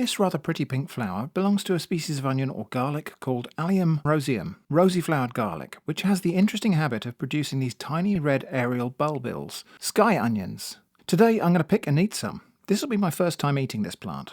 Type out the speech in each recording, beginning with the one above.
This rather pretty pink flower belongs to a species of onion or garlic called Allium roseum, rosy-flowered garlic, which has the interesting habit of producing these tiny red aerial bulbils, sky onions. Today I'm going to pick and eat some. This will be my first time eating this plant.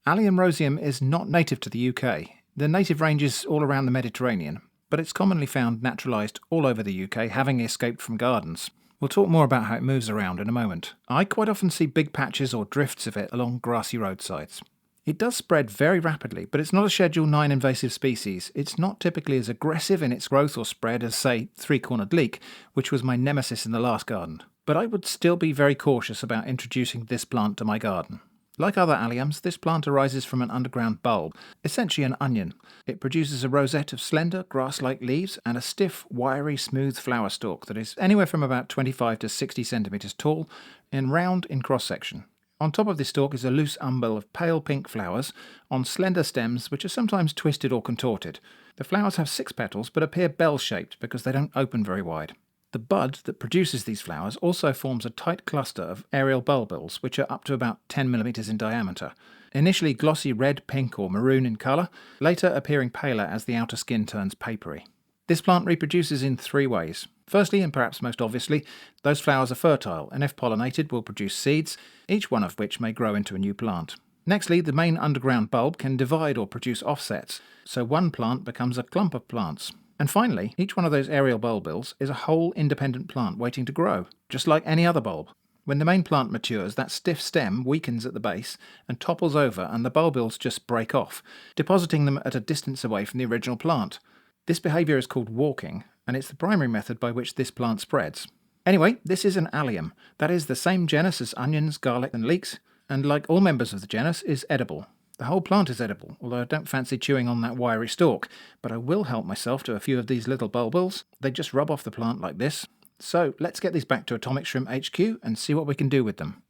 Allium roseum is not native to the UK. The native range is all around the Mediterranean, but it's commonly found naturalised all over the UK, having escaped from gardens. We'll talk more about how it moves around in a moment. I quite often see big patches or drifts of it along grassy roadsides. It does spread very rapidly, but it's not a Schedule 9 invasive species. It's not typically as aggressive in its growth or spread as, say, three-cornered leek, which was my nemesis in the last garden. But I would still be very cautious about introducing this plant to my garden. Like other alliums, this plant arises from an underground bulb, essentially an onion. It produces a rosette of slender, grass-like leaves and a stiff, wiry, smooth flower stalk that is anywhere from about 25 to 60 centimetres tall and round in cross-section. On top of this stalk is a loose umbel of pale pink flowers on slender stems which are sometimes twisted or contorted. The flowers have 6 petals but appear bell-shaped because they don't open very wide. The bud that produces these flowers also forms a tight cluster of aerial bulbils, which are up to about 10 mm in diameter. Initially glossy red, pink or maroon in colour, later appearing paler as the outer skin turns papery. This plant reproduces in 3 ways. Firstly, and perhaps most obviously, those flowers are fertile and if pollinated will produce seeds, each one of which may grow into a new plant. Nextly, the main underground bulb can divide or produce offsets, so one plant becomes a clump of plants. And finally, each one of those aerial bulbils is a whole independent plant waiting to grow, just like any other bulb. When the main plant matures, that stiff stem weakens at the base and topples over and the bulbils just break off, depositing them at a distance away from the original plant. This behaviour is called walking, and it's the primary method by which this plant spreads. Anyway, this is an allium, that is the same genus as onions, garlic and leeks, and like all members of the genus, is edible. The whole plant is edible, although I don't fancy chewing on that wiry stalk, but I will help myself to a few of these little bulbils. They just rub off the plant like this. So let's get these back to Atomic Shrimp HQ and see what we can do with them.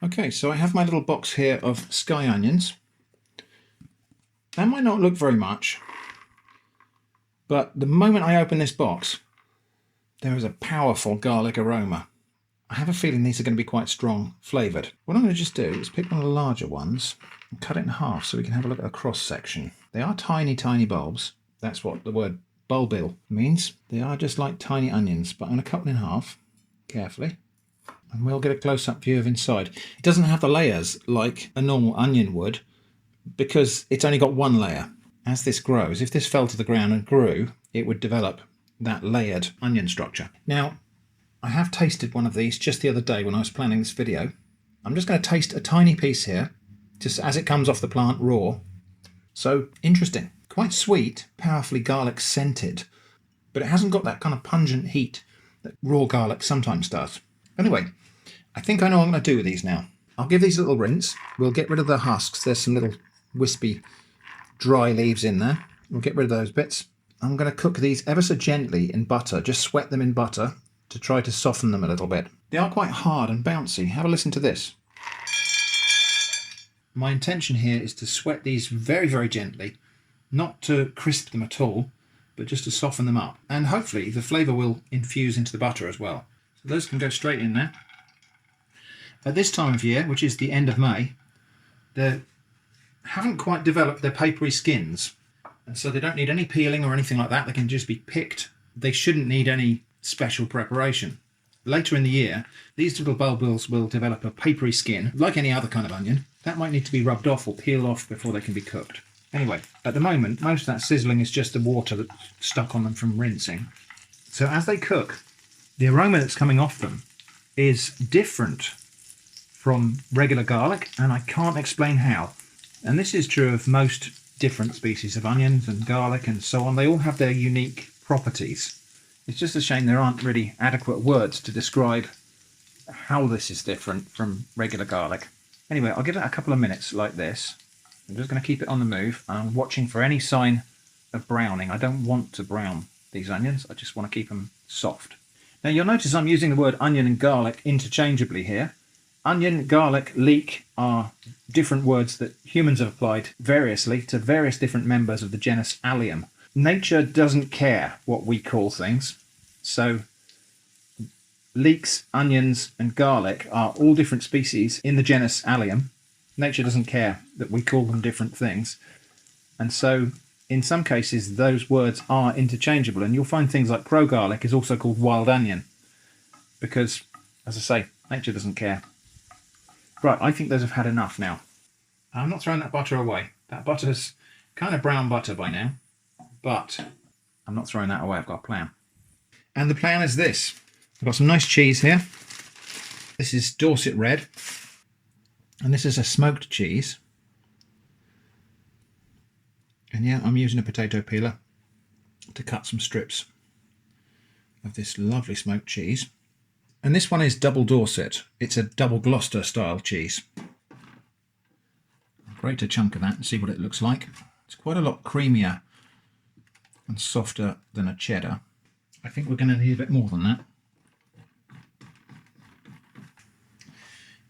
Okay, so I have my little box here of sky onions. That might not look very much, but the moment I open this box, there is a powerful garlic aroma. I have a feeling these are going to be quite strong flavoured. What I'm going to just do is pick one of the larger ones and cut it in half so we can have a look at a cross section. They are tiny, tiny bulbs. That's what the word bulbil means. They are just like tiny onions, but I'm going to cut them in half carefully and we'll get a close-up view of inside. It doesn't have the layers like a normal onion would because it's only got one layer. As this grows, if this fell to the ground and grew, it would develop that layered onion structure. Now, I have tasted one of these just the other day when I was planning this video. I'm just going to taste a tiny piece here, just as it comes off the plant raw. So, interesting. Quite sweet, powerfully garlic scented, but it hasn't got that kind of pungent heat that raw garlic sometimes does. Anyway, I think I know what I'm going to do with these now. I'll give these a little rinse. We'll get rid of the husks. There's some little wispy dry leaves in there. We'll get rid of those bits. I'm going to cook these ever so gently in butter, just sweat them in butter, to try to soften them a little bit. They are quite hard and bouncy. Have a listen to this. My intention here is to sweat these very, very gently, not to crisp them at all, but just to soften them up. And hopefully the flavour will infuse into the butter as well. So those can go straight in there. At this time of year, which is the end of May, they haven't quite developed their papery skins, and so they don't need any peeling or anything like that. They can just be picked. They shouldn't need any special preparation. Later in the year, these little bulbils will develop a papery skin, like any other kind of onion. That might need to be rubbed off or peeled off before they can be cooked. Anyway, at the moment, most of that sizzling is just the water that's stuck on them from rinsing. So as they cook, the aroma that's coming off them is different from regular garlic, and I can't explain how. And this is true of most different species of onions and garlic and so on. They all have their unique properties. It's just a shame there aren't really adequate words to describe how this is different from regular garlic. Anyway, I'll give it a couple of minutes like this. I'm just going to keep it on the move, and I'm watching for any sign of browning. I don't want to brown these onions. I just want to keep them soft. Now you'll notice I'm using the word onion and garlic interchangeably here. Onion, garlic, leek are different words that humans have applied variously to various different members of the genus Allium. Nature doesn't care what we call things, so leeks, onions, and garlic are all different species in the genus Allium. Nature doesn't care that we call them different things. And so, in some cases, those words are interchangeable. And you'll find things like crow garlic is also called wild onion. Because, as I say, nature doesn't care. Right, I think those have had enough now. I'm not throwing that butter away. That butter's kind of brown butter by now. But I'm not throwing that away. I've got a plan. And the plan is this. I've got some nice cheese here. This is Dorset Red. And this is a smoked cheese. And yeah, I'm using a potato peeler to cut some strips of this lovely smoked cheese. And this one is Double Dorset. It's a Double Gloucester style cheese. I'll grate a chunk of that and see what it looks like. It's quite a lot creamier and softer than a cheddar. I think we're going to need a bit more than that.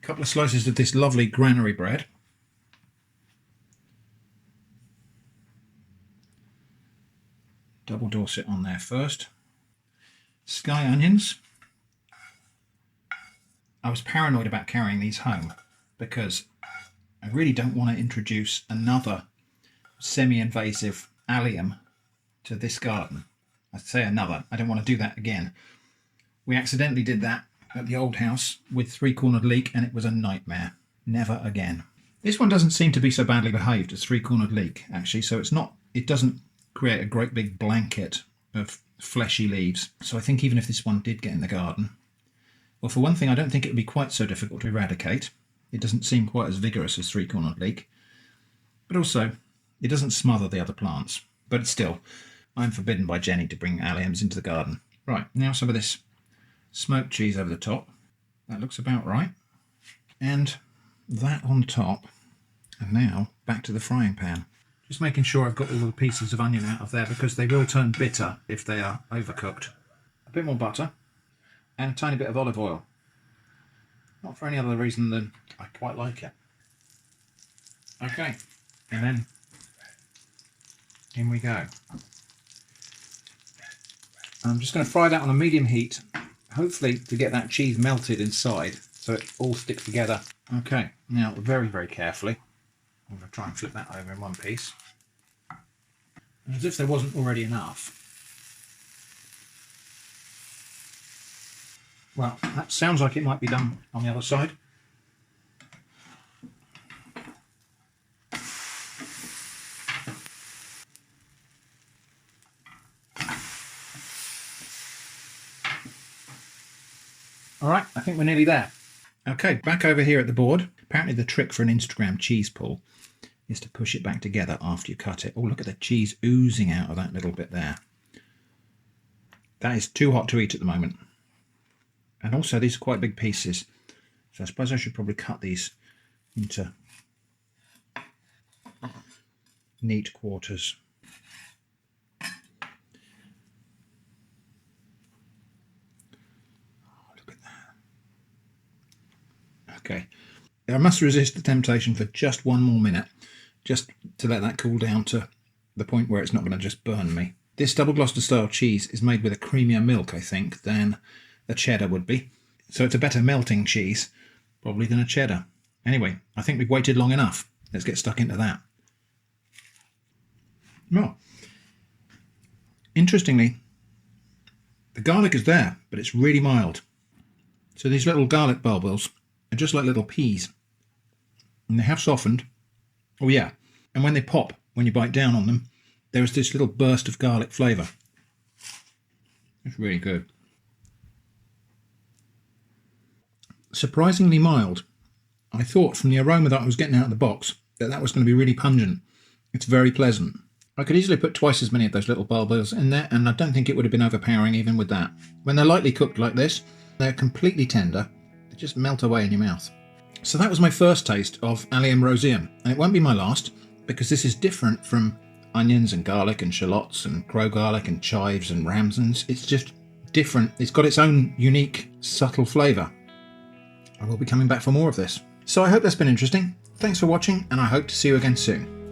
A couple of slices of this lovely granary bread. Double Dorset on there first. Sky onions. I was paranoid about carrying these home because I really don't want to introduce another semi-invasive allium to this garden. I say another, I don't want to do that again. We accidentally did that at the old house with three-cornered leek and it was a nightmare. Never again. This one doesn't seem to be so badly behaved as three-cornered leek actually, so it doesn't create a great big blanket of fleshy leaves. So I think even if this one did get in the garden, well, for one thing, I don't think it would be quite so difficult to eradicate. It doesn't seem quite as vigorous as three-cornered leek. But also, it doesn't smother the other plants. But still, I'm forbidden by Jenny to bring alliums into the garden. Right, now some of this smoked cheese over the top. That looks about right. And that on top. And now, back to the frying pan. Just making sure I've got all the pieces of onion out of there because they will turn bitter if they are overcooked. A bit more butter. And a tiny bit of olive oil. Not for any other reason than I quite like it. Okay, and then in we go. I'm just going to fry that on a medium heat, hopefully to get that cheese melted inside so it all sticks together. Okay, now very, very carefully, I'm going to try and flip that over in one piece. As if there wasn't already enough. Well, that sounds like it might be done on the other side. All right, I think we're nearly there. Okay, back over here at the board. Apparently the trick for an Instagram cheese pull is to push it back together after you cut it. Oh, look at the cheese oozing out of that little bit there. That is too hot to eat at the moment. And also these are quite big pieces. So I suppose I should probably cut these into neat quarters. Oh, look at that. Okay. I must resist the temptation for just one more minute, just to let that cool down to the point where it's not going to just burn me. This Double Gloucester style cheese is made with a creamier milk, I think, than a cheddar would be. So it's a better melting cheese, probably, than a cheddar. Anyway, I think we've waited long enough. Let's get stuck into that. Well, interestingly, the garlic is there, but it's really mild. So these little garlic bulbils are just like little peas. And they have softened. Oh yeah, and when they pop, when you bite down on them, there is this little burst of garlic flavour. It's really good. Surprisingly mild. I thought from the aroma that I was getting out of the box that was going to be really pungent. It's very pleasant. I could easily put twice as many of those little bulbils in there, and I don't think it would have been overpowering even with that. When they're lightly cooked like this, they're completely tender. They just melt away in your mouth. So that was my first taste of Allium roseum, and it won't be my last, because this is different from onions and garlic and shallots and crow garlic and chives and ramsons. It's just different. It's got its own unique, subtle flavour. I will be coming back for more of this. So I hope that's been interesting. Thanks for watching, and I hope to see you again soon.